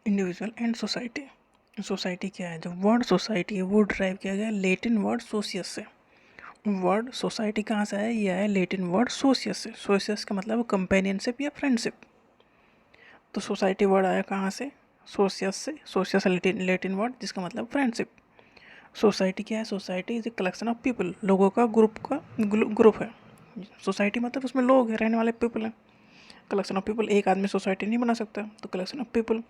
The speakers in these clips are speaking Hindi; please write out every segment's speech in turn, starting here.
Individual and society. सोसाइटी क्या है? जो वर्ड सोसाइटी है वो ड्राइव किया गया लेटिन वर्ड सोशियस से। वर्ड सोसाइटी कहाँ से आया? ये आया लेटिन वर्ड सोशियस से। सोशियस का मतलब कंपेनियनशिप या फ्रेंडशिप। तो सोसाइटी वर्ड आया कहाँ से? सोशियस से। सोशियस लेटिन वर्ड जिसका मतलब फ्रेंडशिप। सोसाइटी क्या है? Society is a collection of people, लोगों का ग्रुप है। सोसाइटी मतलब उसमें लोग हैं, रहने वाले पीपल हैं। कलेक्शन ऑफ पीपल, एक आदमी सोसाइटी नहीं बना सकता, तो collection of people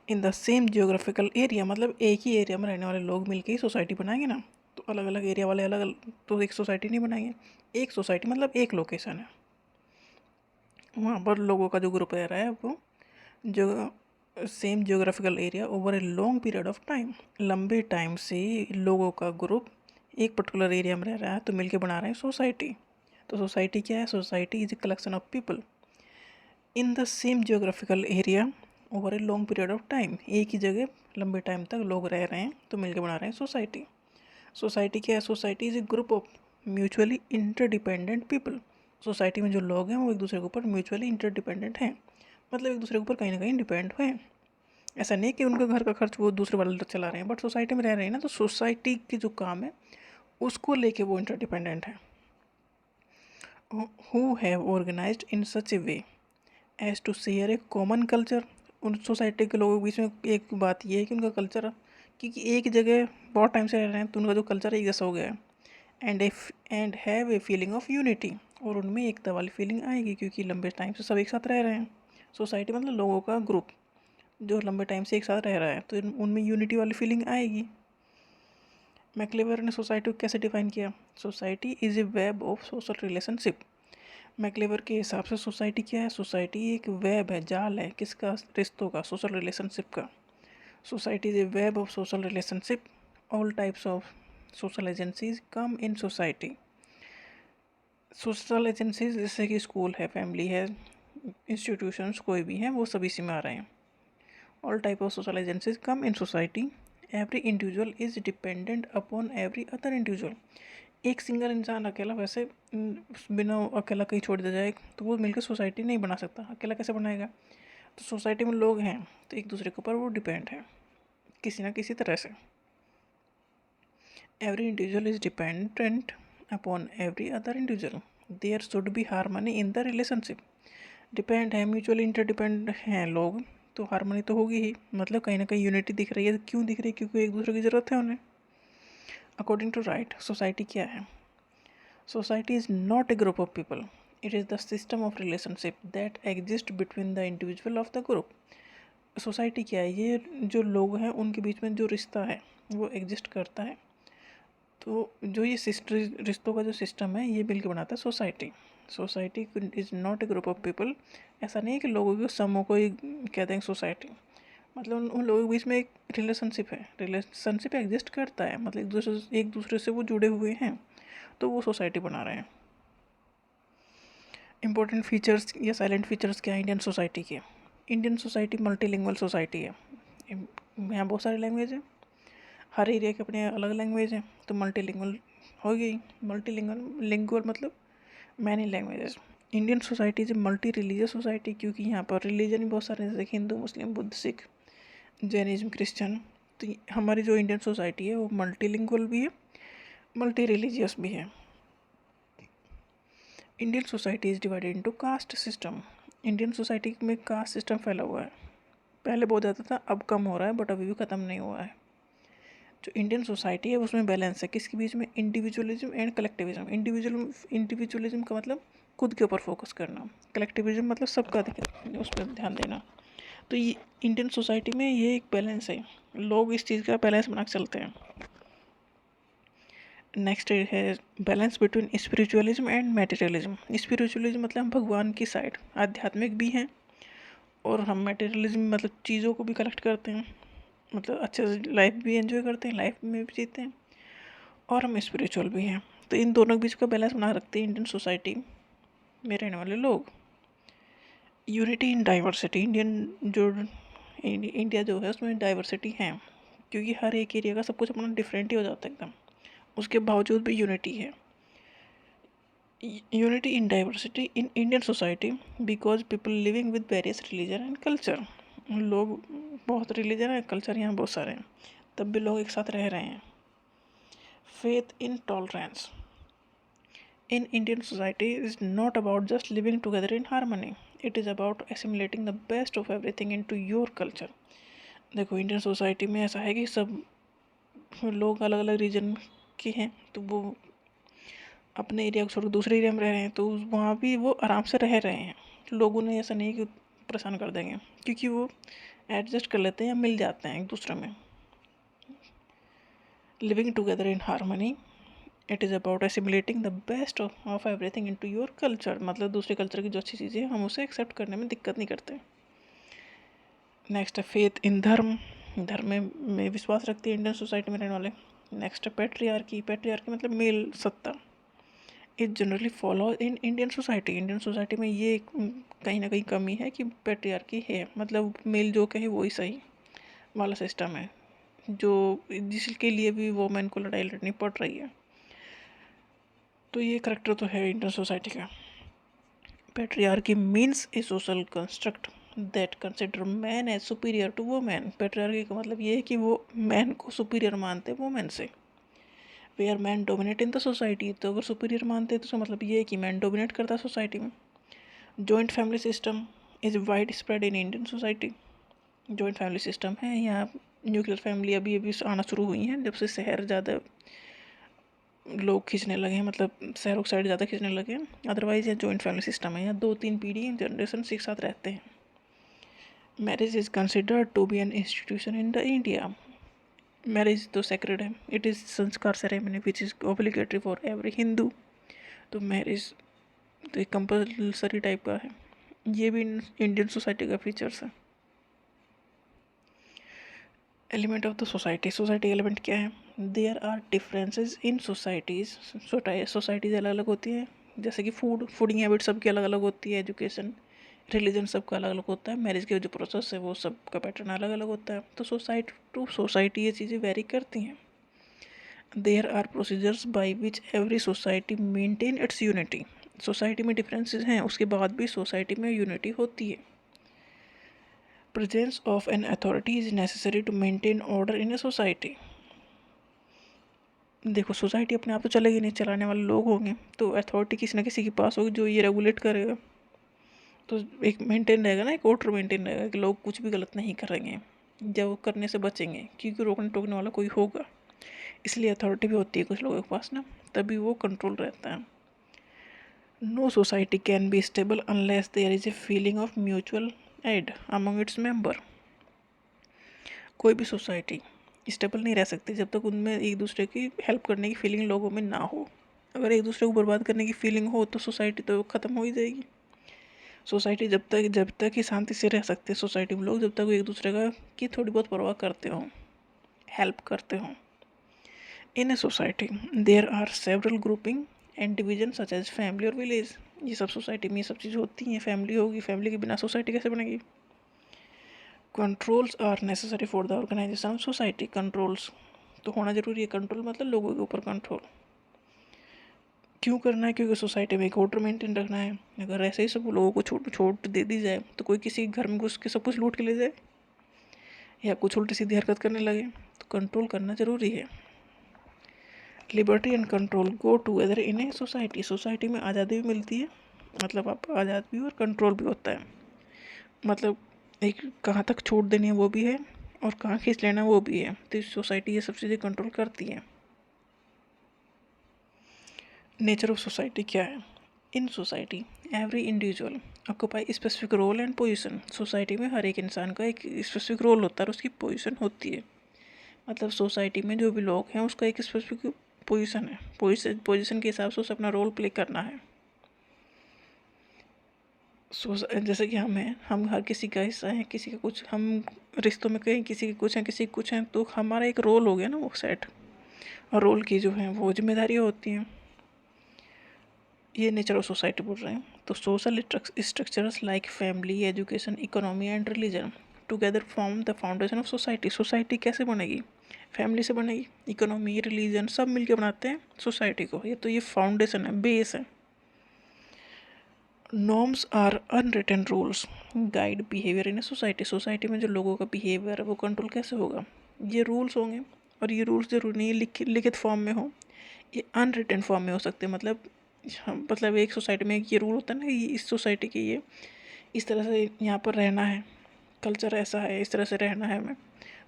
in the same geographical area, मतलब एक ही एरिया में रहने वाले लोग मिलकर ही सोसाइटी बनाएंगे ना। तो अलग अलग एरिया वाले अलग अलग तो एक सोसाइटी नहीं बनाएंगे। एक सोसाइटी मतलब एक लोकेशन है, वहाँ पर लोगों का जो ग्रुप रह रहा है वो जो same geographical area over a long period of time, लंबे टाइम से लोगों का ग्रुप एक पर्टिकुलर एरिया में रह रहा है तो मिलके बना रहे हैं सोसाइटी। तो सोसाइटी क्या है? Society is a collection of people in the same geographical area over a long period of time, एक ही जगह लंबे टाइम तक लोग रह रहे हैं तो मिलकर बना रहे हैं सोसाइटी। सोसाइटी क्या है? Society is a group of mutually interdependent people. Society में जो लोग हैं वो एक दूसरे के ऊपर म्यूचुअली इंटरडिपेंडेंट हैं, मतलब एक दूसरे के ऊपर कहीं ना कहीं डिपेंड हैं। ऐसा नहीं कि उनका घर का खर्च वो दूसरे वाले चला रहे हैं, बट सोसाइटी में रह रहे हैं ना, तो सोसाइटी के जो काम है उसको लेके वो इंटरडिपेंडेंट है। Who have organised in such a way as to share a common culture. उन सोसाइटी के लोगों के बीच में एक बात यह है कि उनका कल्चर, क्योंकि एक जगह बहुत टाइम से रह रहे हैं तो उनका जो कल्चर है एक जैसा हो गया है। And have a feeling of unity, और उनमें एकता वाली फीलिंग आएगी क्योंकि लंबे टाइम से सब एक साथ रह रहे हैं। सोसाइटी मतलब लोगों का ग्रुप जो लंबे टाइम से एक साथ रह रहा है तो उनमें यूनिटी वाली फीलिंग आएगी। मैक्लेवर ने सोसाइटी को कैसे डिफाइन किया? Society is a web of social relationship. MacIver के हिसाब से सोसाइटी क्या है? सोसाइटी एक वेब है, जाल है, किसका? रिश्तों का, सोशल रिलेशनशिप का। Society is a web of social relationship. All types of social agencies come in society. Social agencies जैसे कि स्कूल है, फैमिली है, इंस्टीट्यूशंस कोई भी हैं, वो सभी इसी में आ रहे हैं। All type of social agencies come in society. Every individual is dependent upon every other individual. एक सिंगल इंसान अकेला वैसे बिना अकेला कहीं छोड़ दिया जाए तो वो मिलकर सोसाइटी नहीं बना सकता, अकेला कैसे बनाएगा? तो सोसाइटी में लोग हैं तो एक दूसरे के ऊपर वो डिपेंड है किसी ना किसी तरह से। Every individual is dependent upon every other individual. There should be harmony in the relationship. Depend है, म्यूचुअली इंटरडिपेंड हैं लोग, तो हारमोनी तो होगी ही, मतलब कहीं ना कहीं यूनिटी दिख रही है। क्यों दिख रही है? क्योंकि एक दूसरे की ज़रूरत है उन्हें। अकॉर्डिंग टू राइट, सोसाइटी क्या है? Society is not a group of people, it is the system of relationship that exist between the individual of the group. Society क्या है? ये जो लोग हैं उनके बीच में जो रिश्ता है वो एग्जिस्ट करता है। तो जो ये रिश्तों का जो सिस्टम है ये मिलकर बनाता है society. Society is not a group of people. ऐसा नहीं है कि लोगों के समूह को ही कहते हैं सोसाइटी, मतलब उन लोगों के बीच में एक रिलेशनशिप है, रिलेशनशिप एग्जिस्ट करता है, मतलब एक दूसरे से वो जुड़े हुए हैं तो वो सोसाइटी बना रहे हैं। इंपॉर्टेंट फीचर्स या साइलेंट फीचर्स क्या है इंडियन सोसाइटी के? इंडियन सोसाइटी मल्टीलिंगुअल सोसाइटी है। यहाँ बहुत सारी लैंग्वेज है, हर एरिया के अपने अलग लैंग्वेज हैं, तो मल्टीलिंगुअल हो गई। लिंगुअल मतलब many languages. Indian society is multi religious society, क्योंकि यहाँ पर रिलीजन भी बहुत सारे हैं, जैसे हिंदू, मुस्लिम, बुद्ध, सिख, जैनिज्म, क्रिश्चियन। तो हमारी जो इंडियन सोसाइटी है वो मल्टीलिंगुअल भी है, मल्टी रिलीजियस भी है। Indian society is divided into caste system. Indian society में कास्ट सिस्टम फैला हुआ है, पहले बहुत ज़्यादा था, अब कम हो रहा है, बट अभी भी ख़त्म नहीं हुआ है। जो इंडियन सोसाइटी है उसमें बैलेंस है किसके बीच में? Individualism and collectivism. इंडिविजुअलिज्म का मतलब खुद के ऊपर फोकस करना, कलेक्टिविज्म मतलब सबका उस पर ध्यान देना। तो ये इंडियन सोसाइटी में ये एक बैलेंस है, लोग इस चीज़ का बैलेंस बना के चलते हैं। नेक्स्ट है balance between spiritualism and materialism. Spiritualism मतलब हम भगवान की साइड आध्यात्मिक भी हैं, और हम मटेरियलिज्म मतलब चीज़ों को भी कलेक्ट करते हैं, मतलब अच्छे से लाइफ भी एंजॉय करते हैं, लाइफ में भी जीते हैं, और हम स्पिरिचुअल भी हैं। तो इन दोनों के बीच का बैलेंस बना रखते हैं इंडियन सोसाइटी में रहने वाले लोग। Unity in diversity. इंडिया जो है उसमें डाइवर्सिटी है, क्योंकि हर एक एरिया का सब कुछ अपना डिफरेंट ही हो जाता है एकदम, उसके बावजूद भी यूनिटी है। Unity in diversity in Indian society because people living with various religion and culture. लोग बहुत रिलीजन है, कल्चर यहाँ बहुत सारे हैं, तब भी लोग एक साथ रह रहे हैं। Faith in tolerance in Indian society is not about just living together in harmony. It is about assimilating the best of everything into your culture. देखो इंडियन सोसाइटी में ऐसा है कि सब लोग अलग अलग रीजन के हैं, तो वो अपने एरिया को छोड़ दूसरे एरिया में रह रहे हैं, तो वहाँ भी वो आराम से रह रहे हैं। लोगों ने ऐसा नहीं कि परेशान कर देंगे, क्योंकि वो एडजस्ट कर लेते हैं या मिल जाते हैं एक दूसरे में। Living together in harmony, it is about assimilating the best of everything into your culture. मतलब दूसरे कल्चर की जो अच्छी चीज़ें हैं हम उसे एक्सेप्ट करने में दिक्कत नहीं करते। नेक्स्ट है फेथ इन धर्म, धर्म में विश्वास रखते हैं इंडियन सोसाइटी में रहने वाले। नेक्स्ट है पैट्रियार्की, पैट्रियार्की मतलब मेल सत्ता। It generally follow in Indian society, Indian society में ये कहीं ना कहीं कमी है कि पैट्रियार्की है, मतलब मेल जो कहे वही सही वाला सिस्टम है, जो जिसके लिए भी वोमेन को लड़ाई लड़नी पड़ रही है। तो ये करेक्टर तो है इंडियन सोसाइटी का। Patriarchy means a social construct that consider man as superior to women. Patriarchy का मतलब ये है कि वो मैन को सुपीरियर मानते हैं वोमेन से। Where man dominate in the society, तो अगर सुपीरियर मानते हैं तो उसका मतलब ये है कि मैन डोमिनेट करता है सोसाइटी में। Joint family system is wide spread in Indian society. Joint family system है यहाँ, न्यूक्लियर फैमिली अभी अभी आना शुरू हुई हैं जब से शहर ज़्यादा लोग खींचने लगे हैं, मतलब शहरों की साइड ज़्यादा खींचने लगे हैं। अदरवाइज ये जॉइंट फैमिली सिस्टम है, यहाँ 2-3 पीढ़ी जनरेशन एक साथ रहते हैं। Marriage is considered to be an institution in the India. Marriage तो सेक्रेड है, it is sanskar ceremony which is obligatory for every Hindu. तो मैरिज तो एक कंपल्सरी टाइप का है, ये भी इंडियन सोसाइटी का फीचर्स है। Element of the society, society element क्या है? There are differences in societies, societies अलग अलग होती हैं, जैसे कि फूडिंग हैबिट सबकी अलग अलग होती है, एजुकेशन रिलीजन सबका अलग अलग होता है, मैरिज के जो प्रोसेस है वो सबका पैटर्न अलग अलग होता है। तो सोसाइटी टू सोसाइटी ये चीज़ें वेरी करती हैं। There are procedures by which every society maintain its unity. Society में डिफरेंसेस हैं, उसके बाद भी सोसाइटी में यूनिटी होती है। Presence of an authority is necessary to maintain order in a society. देखो सोसाइटी अपने आप तो चलेगी नहीं, चलाने वाले लोग होंगे, तो अथॉरिटी किसी न किसी के पास होगी जो ये रेगुलेट करेगा। तो एक मेंटेन रहेगा ना, एक ऑर्डर मेंटेन रहेगा कि लोग कुछ भी गलत नहीं करेंगे, जब वो करने से बचेंगे, क्योंकि रोकने टोकने वाला कोई होगा। इसलिए अथॉरिटी भी होती है कुछ लोगों के पास ना, तभी वो कंट्रोल रहता है। No society can be stable unless there is a feeling of mutual aid among its member. कोई भी सोसाइटी स्टेबल नहीं रह सकती जब तक उनमें एक दूसरे की हेल्प करने की फीलिंग लोगों में ना हो। अगर एक दूसरे को बर्बाद करने की फीलिंग हो तो सोसाइटी तो ख़त्म हो ही जाएगी। सोसाइटी जब तक ही शांति से रह सकते हैं सोसाइटी में लोग, जब तक वो एक दूसरे का की थोड़ी बहुत परवाह करते हों, हेल्प करते हों। In a society there are several grouping and division such as family और विलेज। ये सब सोसाइटी में ये सब चीज़ होती हैं। फैमिली होगी, फैमिली के बिना सोसाइटी कैसे बनेगी? Controls are necessary for the organisation of society. Controls तो होना जरूरी है। कंट्रोल मतलब लोगों के ऊपर कंट्रोल क्यों करना है? क्योंकि सोसाइटी में एक ऑर्डर मेंटेन रखना है। अगर ऐसे ही सब लोगों को छूट दे दी जाए तो कोई किसी घर में घुस के सब कुछ लूट के ले जाए या कुछ उल्टी सीधी हरकत करने लगे, तो कंट्रोल करना ज़रूरी है। Liberty and control go together in a society. Society में आज़ादी भी मिलती है, मतलब आप आज़ाद भी और कंट्रोल भी होता है। मतलब एक कहाँ तक छूट देनी है वो भी है और कहाँ खींच लेना वो भी है। तो सोसाइटी ये सब चीज़ें कंट्रोल करती है। नेचर ऑफ सोसाइटी क्या है? In society every individual occupy specific role and position. Society में हर एक इंसान का एक स्पेसिफिक रोल होता है और उसकी पोजीशन होती है। मतलब सोसाइटी में जो भी लोग हैं उसका एक स्पेसिफिक पोजीशन है, पोजीशन के हिसाब से उसे अपना रोल प्ले करना है। जैसे कि हम हर किसी का हिस्सा हैं, किसी का कुछ, हम रिश्तों में कहीं किसी के कुछ हैं किसी के कुछ हैं, तो हमारा एक रोल हो गया ना वो सेट, और रोल की जो है वो जिम्मेदारियाँ होती हैं। ये नेचर ऑफ सोसाइटी बोल रहे हैं। तो social structures like family, education, economy and religion together form the foundation of society. Society कैसे बनेगी? फैमिली से बनेगी, इकोनॉमी, रिलीजन सब मिलकर बनाते हैं सोसाइटी को। ये तो ये फाउंडेशन है, बेस है। Norms are unwritten rules guide behaviour in a society. Society में जो लोगों का बिहेवियर है वो कंट्रोल कैसे होगा? ये रूल्स होंगे, और ये रूल्स जरूरी नहीं लिखित फॉर्म में हो, ये अनरिटन फॉर्म में हो सकते हैं। मतलब एक सोसाइटी में ये रूल होता है ना, ये इस सोसाइटी की ये इस तरह से यहाँ पर रहना है, कल्चर ऐसा है, इस तरह से रहना है हमें,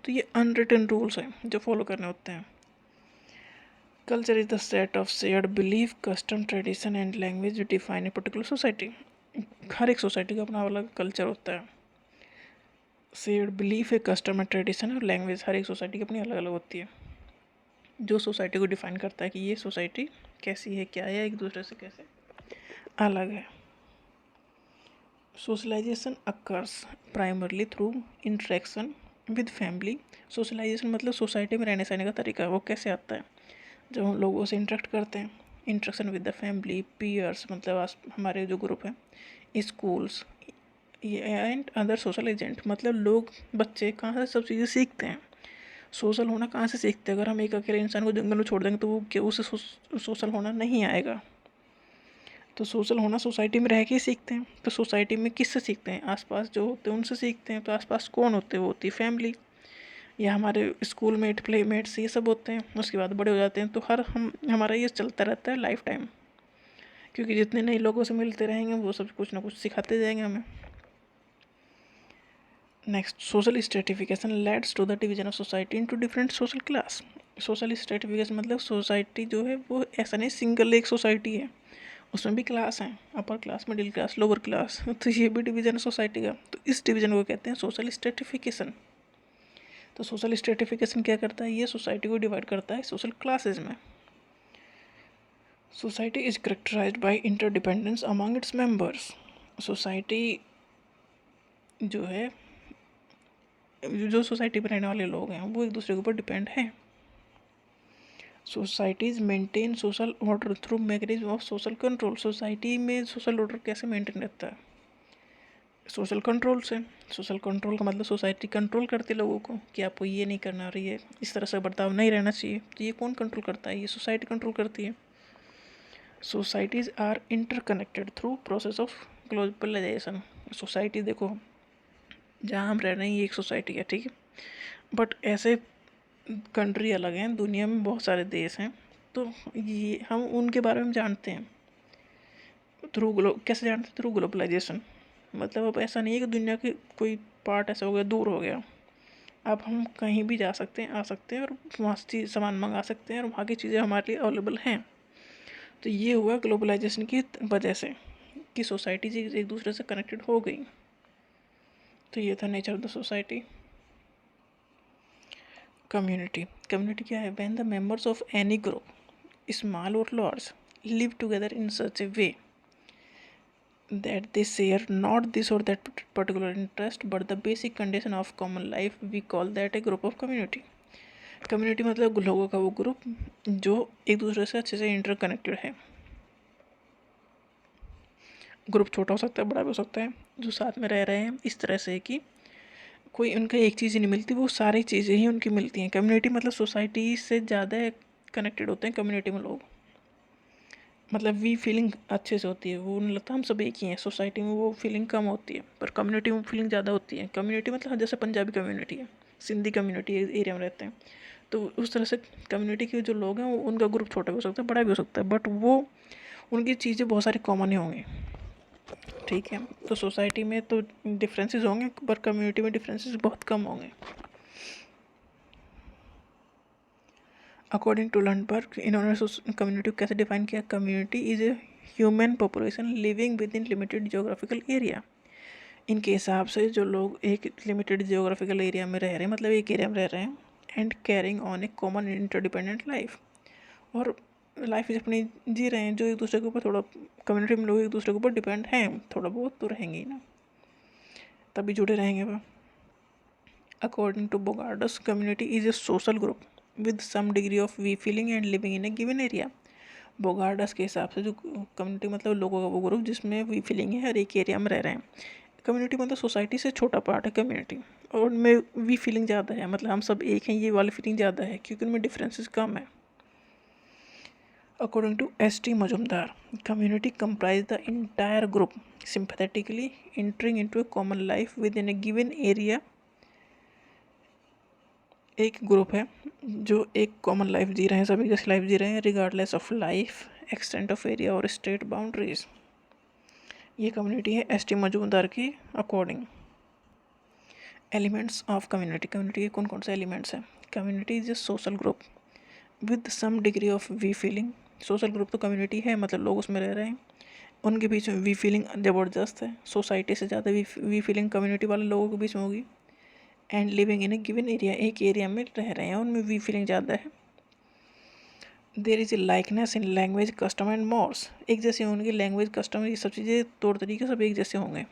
तो ये अनरिटन रूल्स हैं जो फॉलो करने होते हैं। Culture is the set of shared belief, custom, tradition and language define a particular society. हर एक सोसाइटी का अपना अलग कल्चर होता है। शेयर्ड बिलीफ है, कस्टम है, ट्रेडिशन और लैंग्वेज, हर एक सोसाइटी की अपनी अलग अलग होती है, जो सोसाइटी को डिफाइन करता है कि ये सोसाइटी कैसी है, क्या है, एक दूसरे से कैसे अलग है। Socialisation occurs primarily through interaction with family. Socialisation मतलब सोसाइटी में रहने सहने का तरीका, वो कैसे आता है? जब हम लोगों से इंटरेक्ट करते हैं, interaction with the family, peers मतलब हमारे जो ग्रुप हैं, schools and other social agent, मतलब लोग बच्चे कहाँ से सब चीज़ें सीखते हैं, सोशल होना कहाँ से सीखते हैं? अगर हम एक अकेले इंसान को जंगल में छोड़ देंगे तो वो क्या उसे सोशल होना नहीं आएगा। तो सोशल होना सोसाइटी में रह के ही सीखते हैं। तो सोसाइटी में किससे सीखते हैं? आसपास जो होते हैं उनसे सीखते हैं। तो आसपास कौन होते हैं? वो होती है फैमिली, या हमारे स्कूल मेट, प्लेमेट्स, ये सब होते हैं। उसके बाद बड़े हो जाते हैं तो हमारा ये चलता रहता है लाइफ टाइम, क्योंकि जितने नए लोगों से मिलते रहेंगे वो सब कुछ ना कुछ सिखाते जाएंगे हमें। Next, social stratification leads to the division of society into different social class. Social stratification मतलब सोसाइटी जो है वो ऐसा नहीं सिंगल एक सोसाइटी है, उसमें भी क्लास हैं, upper class, middle class, lower class, तो ये भी डिवीजन है सोसाइटी का। तो इस डिवीजन को कहते हैं सोशल स्ट्रेटिफिकेशन। तो सोशल स्ट्रेटिफिकेशन क्या करता है? ये सोसाइटी को डिवाइड करता है सोशल क्लासेज में। Society is characterised by interdependence among its members. Society जो है, जो सोसाइटी में रहने वाले लोग हैं वो एक दूसरे के ऊपर डिपेंड हैं। Societies maintain social order through mechanism of social control. Society में सोशल ऑर्डर कैसे मेंटेन रहता है? सोशल कंट्रोल से। सोशल कंट्रोल का मतलब सोसाइटी कंट्रोल करती है लोगों को कि आपको ये नहीं करना, और ये इस तरह से बर्ताव नहीं रहना चाहिए। तो ये कौन कंट्रोल करता है? ये सोसाइटी कंट्रोल करती है। Societies are interconnected through process of globalisation. Society देखो, जहाँ हम रह रहे हैं ये एक सोसाइटी है, ठीक है, बट ऐसे कंट्री अलग हैं, दुनिया में बहुत सारे देश हैं, तो ये हम उनके बारे में जानते हैं कैसे जानते हैं? Through globalisation. मतलब अब ऐसा नहीं है कि दुनिया के कोई पार्ट ऐसा हो गया, दूर हो गया, अब हम कहीं भी जा सकते हैं, आ सकते हैं, और वहाँ से सामान मंगा सकते हैं, और वहाँ की चीज़ें हमारे लिए अवेलेबल हैं। तो ये हुआ ग्लोबलाइजेशन की वजह से कि सोसाइटी एक दूसरे से कनेक्टेड हो गई। तो ये था nature of the society. Community. Community क्या है? When the members of any group, small और large, live together in such a way that they share not this or that particular interest but the basic condition of common life, we call that a group of community. Community मतलब लोगों का वो ग्रुप जो एक दूसरे से अच्छे से इंटरकनेक्टेड है। ग्रुप छोटा हो सकता है, बड़ा भी हो सकता है, जो साथ में रह रहे हैं इस तरह से कि कोई उनका एक चीज़ नहीं मिलती, वो सारी चीज़ें ही उनकी मिलती हैं। कम्युनिटी मतलब सोसाइटी से ज़्यादा कनेक्टेड होते हैं कम्युनिटी में लोग, मतलब वी फीलिंग अच्छे से होती है, वो उन्हें लगता है हम सब एक ही हैं। सोसाइटी में वो फीलिंग कम होती है, पर कम्युनिटी में फीलिंग ज़्यादा होती है। कम्युनिटी मतलब जैसे पंजाबी कम्युनिटी है, सिंधी कम्युनिटी एरिया में रहते हैं, तो उस तरह से कम्युनिटी के जो लोग हैं वो उनका ग्रुप छोटा भी हो सकता है, बड़ा भी हो सकता है, बट वो उनकी चीज़ें बहुत सारी कॉमन ही होंगी, ठीक है। तो सोसाइटी में तो डिफरेंसेस होंगे, पर कम्युनिटी में डिफरेंसेस बहुत कम होंगे। अकॉर्डिंग टू लंडबर्ग, इन्होंने कम्युनिटी को कैसे डिफाइन किया? Community is a human population living with in limited geographical area. इनके हिसाब से जो लोग एक लिमिटेड जियोग्राफिकल एरिया में रह रहे हैं, मतलब एक एरिया में रह रहे हैं, and carrying on A common interdependent life, और लाइफ अपनी जी रहे हैं, जो एक दूसरे के ऊपर थोड़ा, कम्युनिटी में लोग एक दूसरे के ऊपर डिपेंड हैं, थोड़ा बहुत तो रहेंगे ही ना, तभी जुड़े रहेंगे वह। According to Bogardus, community is a social group with some degree of we feeling and living in a given area. Bogardus के हिसाब से जो कम्युनिटी मतलब लोगों का वो ग्रुप जिसमें वी फीलिंग है और एक एरिया में रह रहे हैं। कम्युनिटी मतलब सोसाइटी से छोटा पार्ट है कम्युनिटी, और उनमें वी फीलिंग ज़्यादा है, मतलब हम सब एक हैं, ये वाली फीलिंग ज़्यादा है, क्योंकि उनमें डिफरेंसेस कम है। According to S.T. Majumdar, community comprise the entire group sympathetically entering into a common life within a given area. एक ग्रुप है जो एक कॉमन लाइफ जी रहे हैं, सभी जैसी लाइफ जी रहे हैं regardless of life extent of area और स्टेट बाउंड्रीज. ये कम्युनिटी है एस टी मजूमदार की according. Elements of community. Community के कौन कौन से एलिमेंट्स हैं? Community is a social group with some degree of we feeling. Social group तो कम्युनिटी है, मतलब लोग उसमें रह रहे हैं, उनके बीच में वी फीलिंग ज़बरदस्त है. सोसाइटी से ज़्यादा वी फीलिंग कम्युनिटी वाले लोगों के बीच में होगी. And living in a given area, एक एरिया में रह रहे हैं, उनमें वी फीलिंग ज़्यादा है. There is a likeness in language custom and mores. एक जैसे उनकी लैंग्वेज कस्टम ये सब चीज़ें तौर तरीके सब एक जैसे होंगे.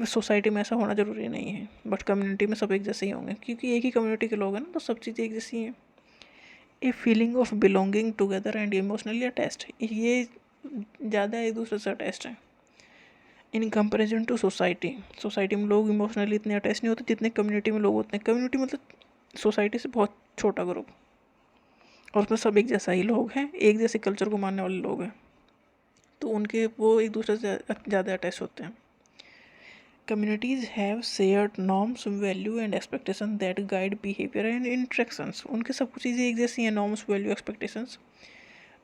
सोसाइटी में ऐसा होना ज़रूरी नहीं है, बट कम्युनिटी में सब एक जैसे ही होंगे क्योंकि एक ही कम्युनिटी के लोग हैं ना, तो सब चीज़ें एक जैसी हैं. A feeling of belonging together and emotionally attached, ये ज़्यादा एक दूसरे से अटैच्ड हैं. In comparison to society, society में लोग इमोशनली इतने अटैच नहीं होते जितने कम्युनिटी में लोग होते हैं. कम्युनिटी मतलब सोसाइटी से बहुत छोटा ग्रुप, और उसमें सब एक जैसा ही लोग हैं, एक जैसे कल्चर को मानने वाले लोग हैं, तो उनके वो एक दूसरे से ज़्यादा अटैच होते हैं. Communities have shared norms value and expectation that guide behaviour and interactions. उनके सब कुछ चीज़ें एक जैसी हैं, नॉर्म्स वैल्यू एक्सपेक्टेशंस,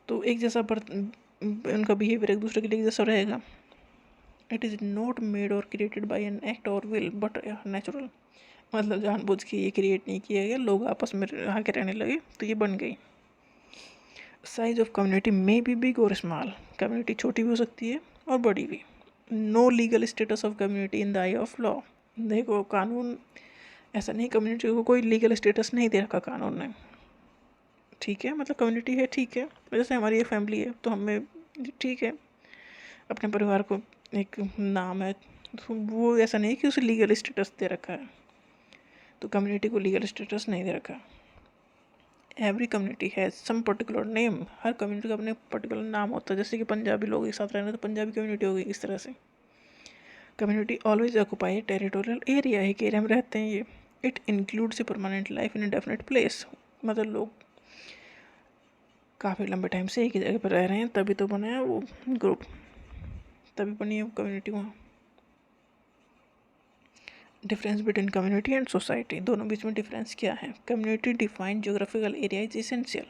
तो एक जैसा उनका बिहेवियर एक दूसरे के लिए एक जैसा रहेगा. इट इज़ नॉट मेड और क्रिएटेड बाई एन एक्ट और विल बट नेचुरल, मतलब जानबूझ के ये क्रिएट नहीं किया गया, लोग आपस में आके रहने लगे तो ये बन गई. Size of community may be big और स्मॉल. कम्युनिटी छोटी भी हो सकती है और बड़ी भी. No legal status of community in the eye of law. देखो कानून ऐसा नहीं, कम्युनिटी को कोई लीगल स्टेटस नहीं दे रखा कानून ने, ठीक है, मतलब कम्युनिटी है, ठीक है, जैसे हमारी ये फैमिली है तो हमें ठीक है, अपने परिवार को एक नाम है, तो वो ऐसा नहीं कि उसे लीगल स्टेटस दे रखा है, तो कम्युनिटी को लीगल स्टेटस नहीं दे रखा. Every community has some particular name. हर कम्युनिटी का अपने पर्टिकुलर नाम होता है, जैसे कि पंजाबी लोग एक साथ रहना तो पंजाबी कम्युनिटी होगी, इस तरह से. Community always occupy territorial area, एक एरिया में रहते हैं ये. It includes a permanent life in a definite place, मतलब लोग काफ़ी लंबे टाइम से एक ही जगह पर रह रहे हैं, तभी तो बना है वो ग्रुप, तभी बनी है वो कम्युनिटी वहाँ. Difference between community and society, दोनों बीच में डिफरेंस क्या है? Community defined geographical area is essential.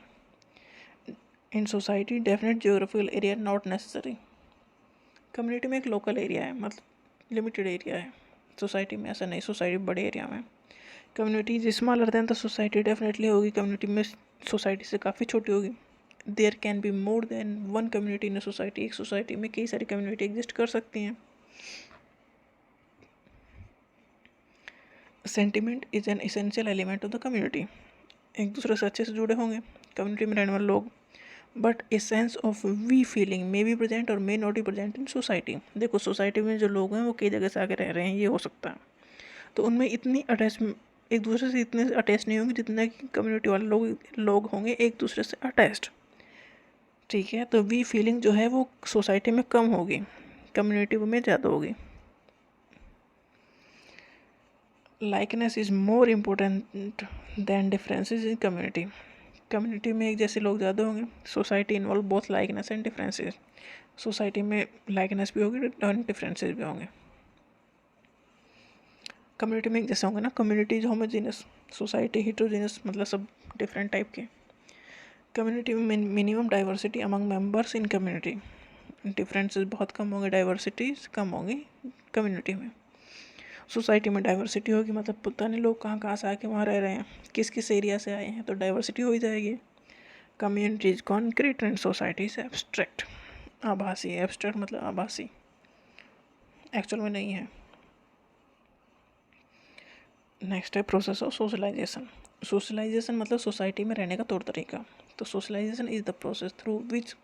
In society definite geographical area not necessary. Community में एक लोकल एरिया है, मतलब लिमिटेड एरिया है. सोसाइटी में ऐसा नहीं, सोसाइटी बड़े एरिया में. Community is smaller than the society, definitely होगी कम्युनिटी में सोसाइटी से काफ़ी छोटी होगी. There can be more than one community in society, एक सोसाइटी में कई सारी कम्युनिटी एग्जिस्ट कर सकती हैं. Sentiment is an essential element of the community. एक दूसरे से अच्छे से जुड़े होंगे कम्युनिटी में रहने वाले लोग, but a sense of we feeling may be present और may not be present in society. देखो सोसाइटी में जो लोग हैं वो कई जगह से आके रह रहे हैं, ये हो सकता है, तो उनमें इतनी अटैच, एक दूसरे से इतने अटैच नहीं होंगे जितना कि कम्युनिटी वाले लोग होंगे एक दूसरे से अटैच्ड, ठीक है. तो वी फीलिंग जो है वो सोसाइटी में कम होगी, कम्युनिटी में ज़्यादा होगी. Likeness is more important than differences in community. Community में एक जैसे लोग ज़्यादा होंगे, society involve both likeness and differences. Society में लाइकनेस भी होगी और डिफरेंसेस भी होंगे. कम्युनिटी में एक जैसे होंगे ना, community is homogeneous, society heterogeneous, मतलब सब डिफरेंट टाइप के. कम्युनिटी में minimum diversity among members in community. Differences बहुत कम होंगे, डाइवर्सिटीज कम होंगी कम्युनिटी में. सोसाइटी में डाइवर्सिटी होगी, मतलब पता नहीं लोग कहाँ कहाँ से आके वहाँ रह रहे हैं, किस किस एरिया से आए हैं, तो डाइवर्सिटी हो ही जाएगी. Community is concrete and society is abstract. आभासी, एब्स्ट्रैक्ट मतलब आभासी, एक्चुअल में नहीं है. नेक्स्ट है प्रोसेस ऑफ सोशलाइजेशन. सोशलाइजेशन मतलब सोसाइटी में रहने का तौर तरीका. तो socialisation is the process through which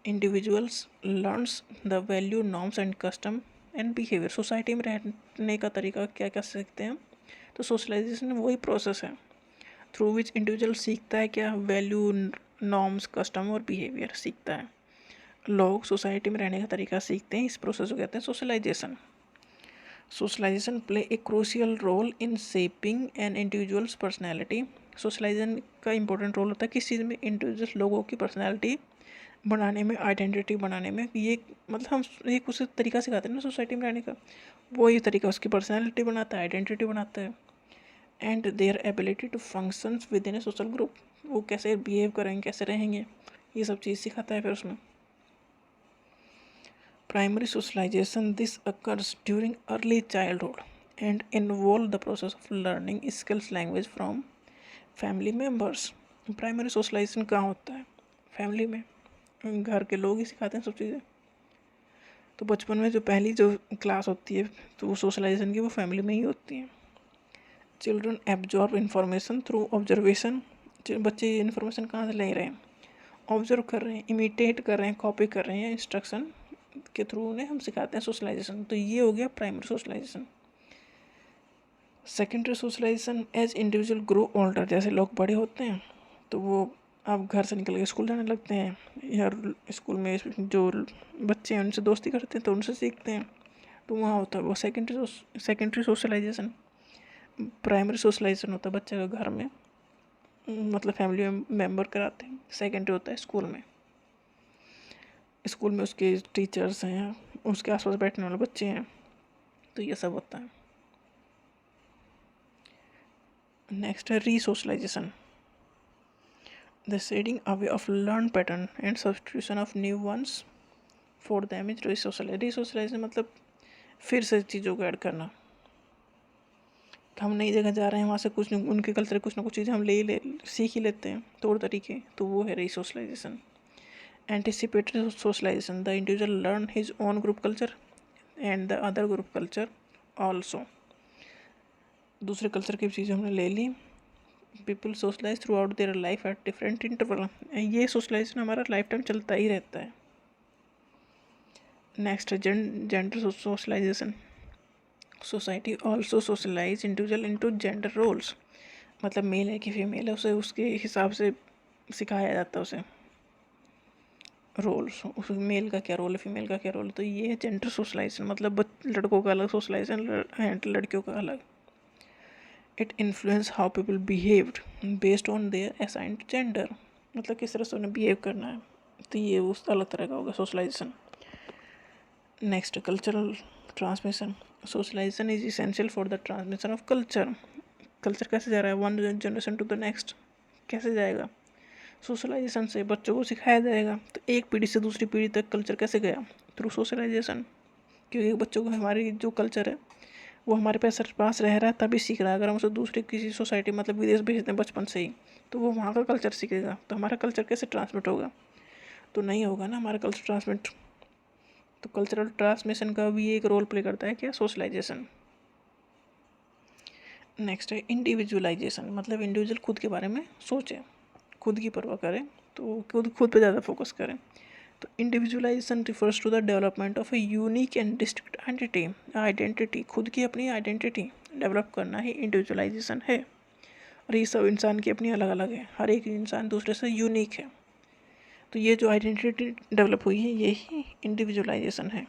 individuals learns the value norms and custom and behaviour. Society में रहने का तरीका क्या कह सकते हैं, तो सोशलाइजेशन वही प्रोसेस है थ्रू विच इंडिविजुअल सीखता है क्या, वैल्यू नॉर्म्स कस्टम और बिहेवियर सीखता है. लोग सोसाइटी में रहने का तरीका सीखते हैं, इस प्रोसेस को कहते हैं socialisation. Socialisation play a crucial role in shaping an individual's personality, socialisation का इंपॉर्टेंट रोल होता है किस चीज़ में, इंडिविजुअल लोगों की पर्सनैलिटी बनाने में, आइडेंटिटी बनाने में। ये मतलब हम एक उस तरीका सिखाते हैं ना सोसाइटी में रहने का, वही तरीका उसकी पर्सनैलिटी बनाता है, आइडेंटिटी बनाता है। And their ability to functions within a social group, वो कैसे बिहेव करेंगे, कैसे रहेंगे, ये सब चीज़ सिखाता है फिर उसमें। Primary socialisation this occurs during early childhood and involve the process of learning skills language from family members. Primary socialisation कहाँ होता है? फैमिली में, घर के लोग ही सिखाते हैं सब चीज़ें। तो बचपन में जो पहली जो क्लास होती है तो वो सोशलाइजेशन की वो फैमिली में ही होती है। Children absorb information through observation, बच्चे ये इन्फॉर्मेशन कहाँ से ले रहे हैं? ऑब्जर्व कर रहे हैं, इमिटेट कर रहे हैं, कॉपी कर रहे हैं, इंस्ट्रक्शन के थ्रू उन्हें हम सिखाते हैं सोशलाइजेशन। तो ये हो गया primary socialisation. Secondary socialisation as individual grow older, जैसे लोग बड़े होते हैं तो वो अब घर से निकल के स्कूल जाने लगते हैं, या स्कूल में जो बच्चे हैं उनसे दोस्ती करते हैं तो उनसे सीखते हैं, तो वहाँ होता है वो सेकेंडरी सोशलाइजेशन। प्राइमरी सोशलाइजेशन होता है बच्चे का घर में, मतलब फैमिली मेम्बर कराते हैं। सेकेंडरी होता है स्कूल में, स्कूल में उसके टीचर्स हैं, उसके आसपास बैठने वाले बच्चे हैं, तो ये सब होता है। नेक्स्ट है resocialisation, the shedding away of learn pattern and substitution of new ones for them is resocialisation. मतलब फिर से चीज़ों को ऐड करना, हम नई जगह जा रहे हैं, वहाँ से कुछ उनके कल्चर कुछ ना कुछ चीज़ें हम सीख ही लेते हैं तौर तरीके, तो वो है resocialisation. Anticipatory socialisation, the individual learn his own group culture and the other group culture also, दूसरे कल्चर की चीज़ें हमने ले ली। People socialise throughout their life at different interval, ये सोशलाइजेशन हमारा लाइफ टाइम चलता ही रहता है। नेक्स्ट है gender socialisation, society also socialise individual into gender roles, मतलब मेल है कि फीमेल है उसे उसके हिसाब से सिखाया जाता है उसे रोल्स, उस मेल का क्या रोल है, फीमेल का क्या रोल है। तो ये है जेंडर सोशलाइजेशन, मतलब लड़कों का अलग सोशलाइजेशन एंड लड़कियों का अलग। It influence how people behaved based on their assigned gender, मतलब किस तरह से उन्हें बिहेव करना है, तो ये उस अलग तरह का होगा socialisation. Next cultural transmission, socialisation is essential for the transmission of culture, culture कैसे जा रहा है one generation to the next, कैसे जाएगा? सोशलाइजेशन से बच्चों को सिखाया जाएगा। तो एक पीढ़ी से दूसरी पीढ़ी तक कल्चर कैसे गया? थ्रू सोशलाइजेशन, क्योंकि बच्चों को हमारी जो कल्चर है वो हमारे पास रह रहा है तभी सीख रहा है। अगर हम उसे दूसरी किसी सोसाइटी मतलब विदेश भेज दें बचपन से ही तो वो वहाँ का कल्चर सीखेगा, तो हमारा कल्चर कैसे ट्रांसमिट होगा? तो नहीं होगा ना हमारा कल्चर ट्रांसमिट। तो कल्चरल ट्रांसमिशन का भी एक रोल प्ले करता है क्या? सोशलाइजेशन। नेक्स्ट है इंडिविजुअलाइजेशन, मतलब इंडिविजुअल खुद के बारे में सोचे, खुद की परवाह करें, तो खुद पे ज़्यादा फोकस करें। तो individualisation refers to the development of a unique and distinct identity, खुद की अपनी आइडेंटिटी डेवलप करना ही इंडिविजुअलाइजेशन है। और ये सब इंसान की अपनी अलग अलग है, हर एक इंसान दूसरे से यूनिक है। तो ये जो आइडेंटिटी डेवलप हुई है यही इंडिविजुअलाइजेशन है।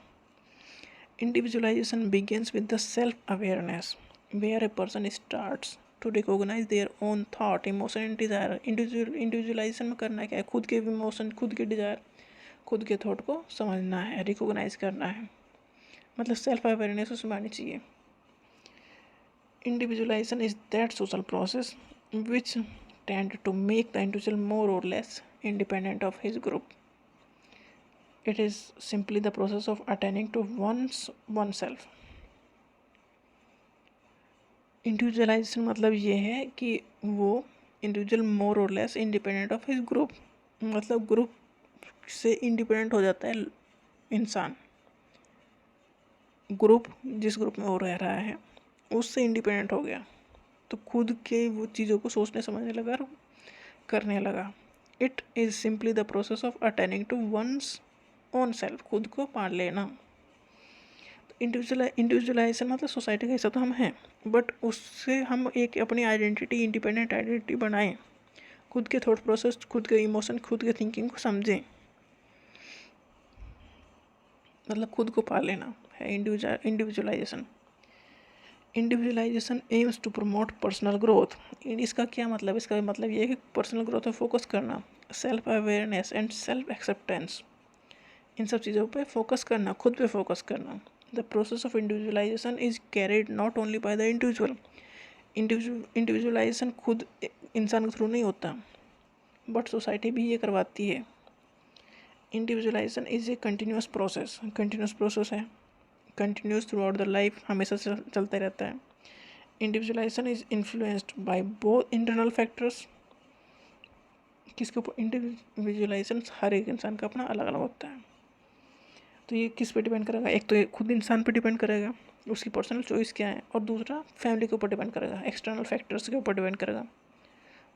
Individualisation begins with the self awareness where a person starts to recognise their own thought emotion and desire. Individualisation में करना क्या है? खुद के इमोशन, खुद के डिज़ायर, खुद के थॉट को समझना है, रिकॉग्नाइज करना है, मतलब सेल्फ अवेयरनेस उसमें आनी चाहिए। Individualisation is that social process which tend to make the individual more और less independent of his group. It is simply the process of attaining to oneself. Individualisation मतलब ये है कि वो इंडिविजुअल मोर और less independent of his group, मतलब ग्रुप से इंडिपेंडेंट हो जाता है इंसान। ग्रुप जिस ग्रुप में वो रह रहा है उससे इंडिपेंडेंट हो गया, तो खुद के वो चीज़ों को सोचने समझने लगा और करने लगा। It is simply the process of attaining to one's own self, खुद को पाल लेना। तो इंडिविजुअलाइजेशन मतलब सोसाइटी का हिस्सा तो हम हैं, बट उससे हम एक अपनी आइडेंटिटी, इंडिपेंडेंट आइडेंटिटी बनाएं, खुद के थॉट प्रोसेस, खुद के इमोशन, खुद के थिंकिंग को समझें, मतलब खुद को पाल लेना है individualisation. Individualisation aims to promote personal growth. इसका क्या मतलब? इसका मतलब ये है कि पर्सनल ग्रोथ में फोकस करना, self awareness and self acceptance, इन सब चीज़ों पे फोकस करना, खुद पे फोकस करना। The process of individualisation is carried not only by the individual. Individualisation खुद इंसान के थ्रू नहीं होता, बट सोसाइटी भी ये करवाती है। Individualisation is a continuous process है, continuous throughout the life, हमेशा चलता रहता है। Individualisation is influenced by both internal factors. किसके ऊपर? इंडिविजुअलाइजेशन हर एक इंसान का अपना अलग अलग होता है। तो ये किस पे डिपेंड करेगा? एक तो ये खुद इंसान पे डिपेंड करेगा, उसकी पर्सनल चॉइस क्या है, और दूसरा फैमिली के ऊपर डिपेंड करेगा, एक्सटर्नल फैक्टर्स के ऊपर डिपेंड करेगा।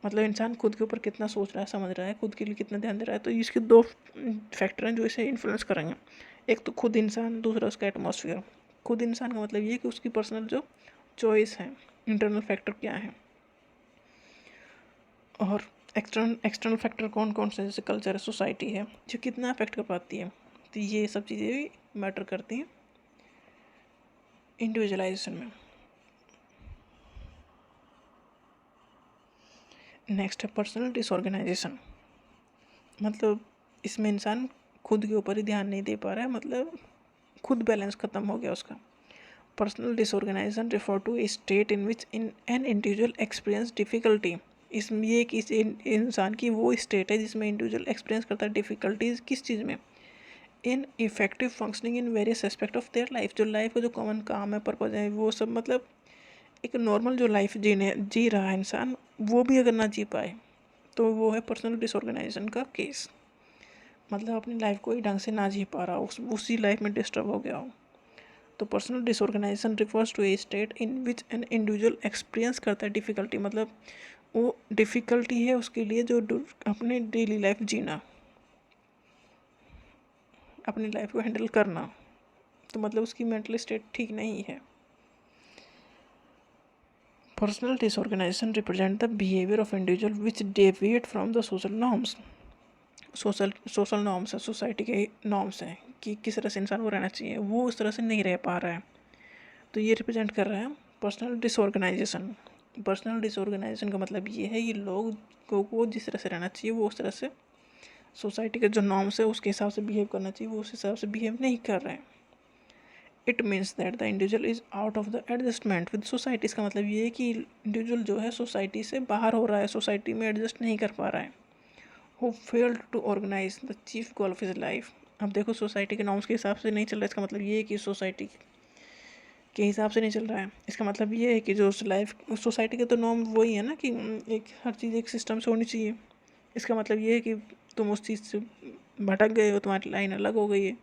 मतलब इंसान खुद के ऊपर कितना सोच रहा है, समझ रहा है, खुद के लिए कितना ध्यान दे रहा है। तो इसके दो फैक्टर हैं जो इसे इन्फ्लुएंस करेंगे। एक तो खुद इंसान, दूसरा उसका एटमॉस्फेयर। खुद इंसान का मतलब ये कि उसकी पर्सनल जो चॉइस है, इंटरनल फैक्टर क्या है, और एक्सटर्नल फैक्टर कौन कौन से, जैसे कल्चर है, सोसाइटी है, जो कितना अफेक्ट कर पाती है। तो ये सब चीज़ें भी मैटर करती हैं इंडिविजुअलाइजेशन में। नेक्स्ट है पर्सनल डिसऑर्गेनाइजेशन। मतलब इसमें इंसान खुद के ऊपर ही ध्यान नहीं दे पा रहा है, मतलब खुद बैलेंस ख़त्म हो गया उसका। Personal disorganisation refer to a state in which in an individual experience difficulty. इसमें ये कि इंसान की वो स्टेट है जिसमें इंडिविजुअल एक्सपीरियंस करता है डिफ़िकल्टीज किस चीज़ में? In effective functioning in various aspect of their life. जो लाइफ का जो कॉमन काम है, पर्पज है, वो सब, मतलब एक नॉर्मल जो लाइफ जी रहा है इंसान, वो भी अगर ना जी पाए तो वो है पर्सनल डिसऑर्गेनाइजेशन का केस। मतलब अपनी लाइफ को ही ढंग से ना जी पा रहा हो, उसी लाइफ में डिस्टर्ब हो गया हो। तो personal disorganisation refers to a state in which an individual experience करता है डिफ़िकल्टी। मतलब वो डिफ़िकल्टी है उसके लिए जो अपनी डेली लाइफ जीना, अपनी लाइफ को हैंडल करना। तो मतलब उसकी मेंटल स्टेट ठीक नहीं है। Personal disorganisation represent the behaviour of individual which deviate from the social norms. Social norms है, सोसाइटी के नॉर्म्स हैं कि किस तरह से इंसान को रहना चाहिए, वो उस तरह से नहीं रह पा रहा है। तो ये रिप्रेजेंट कर रहा है पर्सनल डिसऑर्गेनाइजेशन। पर्सनल डिसऑर्गेनाइजेशन का मतलब ये है ये लोगों को जिस तरह से रहना चाहिए वो उस तरह से, सोसाइटी के जो नॉर्म्स है उसके हिसाब से बिहेव करना चाहिए, वो उस हिसाब से बिहेव नहीं कर रहे हैं। It means that the individual is out of the adjustment with society. इसका मतलब ये है कि इंडिविजुअल जो है सोसाइटी से बाहर हो रहा है, सोसाइटी में एडजस्ट नहीं कर पा रहा है। Who failed to organise the chief goal of his life. अब देखो सोसाइटी के नॉर्म्स के हिसाब से नहीं चल रहा है, इसका मतलब ये है कि सोसाइटी के हिसाब से नहीं चल रहा है। इसका मतलब ये है कि जो लाइफ, सोसाइटी के तो नॉर्म वही है ना कि एक हर चीज़ एक सिस्टम से होनी चाहिए। इसका मतलब ये है कि तुम उस चीज़ से भटक गए हो, तुम्हारी लाइन अलग हो गई है,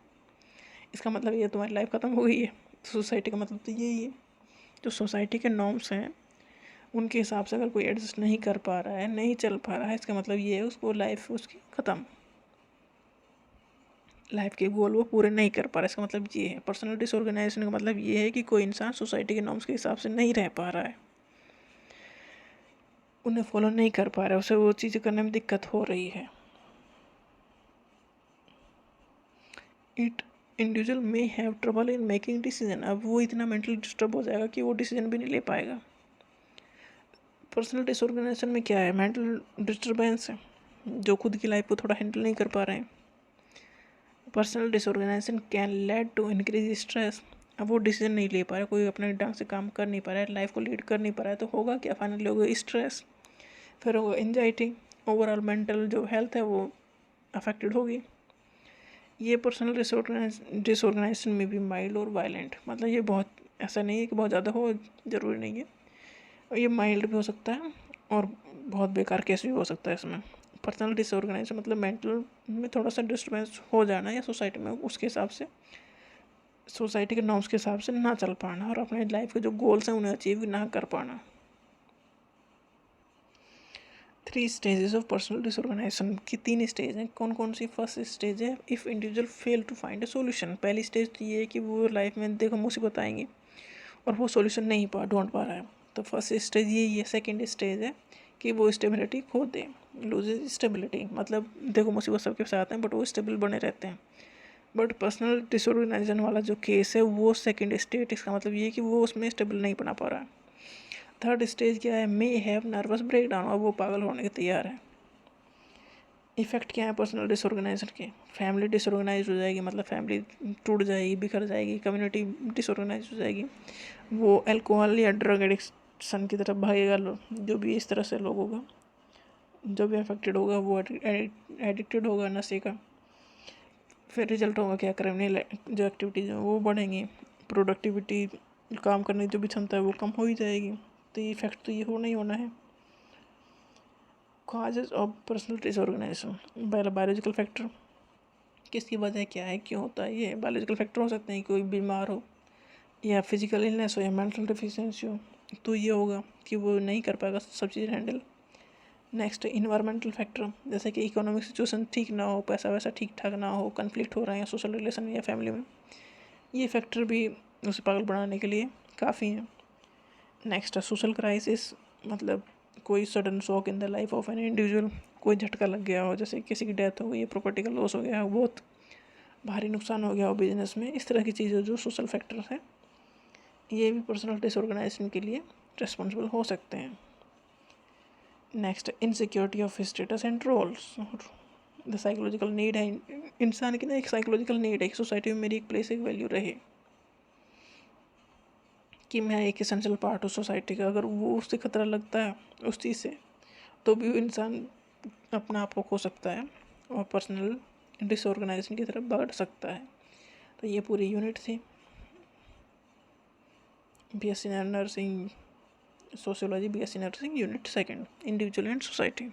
इसका मतलब ये तुम्हारी लाइफ ख़त्म हो गई है। सोसाइटी का मतलब तो यही है। जो सोसाइटी के नॉर्म्स हैं उनके हिसाब से अगर कोई एडजस्ट नहीं कर पा रहा है, नहीं चल पा रहा है, इसका मतलब ये है उसको लाइफ उसकी ख़त्म, लाइफ के गोल वो पूरे नहीं कर पा रहा है। इसका मतलब ये है पर्सनल डिसऑर्गेनाइजेशन का मतलब ये है कि कोई इंसान सोसाइटी के नॉर्म्स के हिसाब से नहीं रह पा रहा है, उन्हें फॉलो नहीं कर पा रहा है, उसे वो चीज़ें करने में दिक्कत हो रही है। It individual may have trouble in making decision. अब वो इतना मेंटली डिस्टर्ब हो जाएगा कि वो डिसीजन भी नहीं ले पाएगा। पर्सनल डिसऑर्गेनाइजेशन में क्या है? मेंटल डिस्टर्बेंस है, जो खुद की लाइफ को थोड़ा हैंडल नहीं कर पा रहे हैं। Personal disorganisation can lead to increase stress. अब वो डिसीजन नहीं ले पा रहा है, कोई अपने ढंग से काम कर नहीं पा रहा है, लाइफ को लीड कर नहीं पा रहा है, तो होगा क्या? फाइनली होगा स्ट्रेस, फिर होगा एंजाइटी, ओवरऑल मेंटल जो हेल्थ है वो अफेक्टेड होगी। ये पर्सनल डिसऑर्गेनाइजेशन में भी माइल्ड और वायलेंट, मतलब ये बहुत ऐसा नहीं है कि बहुत ज़्यादा हो, ज़रूरी नहीं है, और ये माइल्ड भी हो सकता है और बहुत बेकार केस भी हो सकता है इसमें। पर्सनल डिसऑर्गेनाइजेशन मतलब मेंटल में थोड़ा सा डिस्टर्बेंस हो जाना या सोसाइटी में उसके हिसाब से, सोसाइटी के नॉर्म्स के हिसाब से ना चल पाना और अपने लाइफ के जो गोल्स हैं उन्हें अचीव ना कर पाना। 3 स्टेजेस ऑफ पर्सनल डिसऑर्गेनाइजेशन की 3 स्टेज हैं। कौन कौन सी? फर्स्ट स्टेज है if individual fail to find a solution. पहली स्टेज तो ये है कि वो लाइफ में देखो मुसीबत आएंगी और वो सोल्यूशन नहीं ढूंढ पा रहा है, तो फर्स्ट स्टेज यही है। सेकेंड स्टेज है कि वो स्टेबिलिटी खो दे, लूजेज स्टेबिलिटी, मतलब देखो मुसीबत सबके साथ हैं बट वो स्टेबल बने रहते हैं। बट पर्सनल डिसऑर्गेनाइजेशन वाला जो केस है वो सेकंड स्टेट, इसका मतलब ये है कि वो उसमें स्टेबल नहीं बना पा रहा है। थर्ड स्टेज क्या है, मे हैव नर्वस ब्रेकडाउन, और वो पागल होने के तैयार है। इफेक्ट क्या है पर्सनल डिसऑर्गेनाइजेशन के, फैमिली डिसऑर्गेनाइज हो जाएगी, मतलब फैमिली टूट जाएगी, बिखर जाएगी, कम्युनिटी डिसऑर्गेनाइज हो जाएगी, वो अल्कोहल या ड्रग एडिक्शन की तरफ भागेगा। जो भी इस तरह से लोग होगा, जो भी अफेक्टेड होगा वो एडिक्टेड होगा नशे का। फिर रिजल्ट होगा क्या, क्रिमिनल जो एक्टिविटीज़ हैं वो बढ़ेंगी, प्रोडक्टिविटी, काम करने की जो भी क्षमता है वो कम हो ही जाएगी। तो ये इफेक्ट तो ये होना ही होना है। Causes of personal disorganisation, biological factor, किसकी वजह क्या है, क्यों होता है, ये बायोलॉजिकल फैक्टर हो सकते हैं, कोई बीमार हो या फिजिकल इलनेस हो या मेंटल डिफिशिएंसी हो, तो ये होगा कि वो नहीं कर पाएगा सब चीज़ हैंडल। नेक्स्ट इन्वायरमेंटल फैक्टर, जैसे कि इकोनॉमिक सिचुएशन ठीक ना हो, पैसा वैसा ठीक ठाक ना हो, कन्फ्लिक्ट हो रहा है या सोशल रिलेशन या फैमिली में, ये फैक्टर भी उसे पागल बनाने के लिए काफ़ी हैं। नेक्स्ट है सोशल क्राइसिस, मतलब कोई sudden shock in the life of an individual, कोई झटका लग गया हो, जैसे किसी की डेथ हो गई, प्रॉपर्टी का लॉस हो गया हो, बहुत भारी नुकसान हो गया हो बिजनेस में, इस तरह की चीज़ें जो सोशल फैक्टर्स हैं ये भी पर्सनल डिसऑर्गेनाइजेशन के लिए रिस्पॉन्सिबल हो सकते हैं। Next insecurity of status and roles, the psychological need है, इंसान की ना एक साइकोलॉजिकल नीड है कि सोसाइटी में मेरी एक प्लेस, एक वैल्यू रहे, कि मैं एक एसेंशियल पार्ट हूँ सोसाइटी का। अगर वो उससे खतरा लगता है उस चीज़ से, तो भी इंसान अपना आप को खो सकता है और पर्सनल डिसऑर्गेनाइजेशन की तरफ बढ़ सकता है। तो ये पूरी यूनिट थी BSc nursing sociology, BSc nursing unit second, individual and society.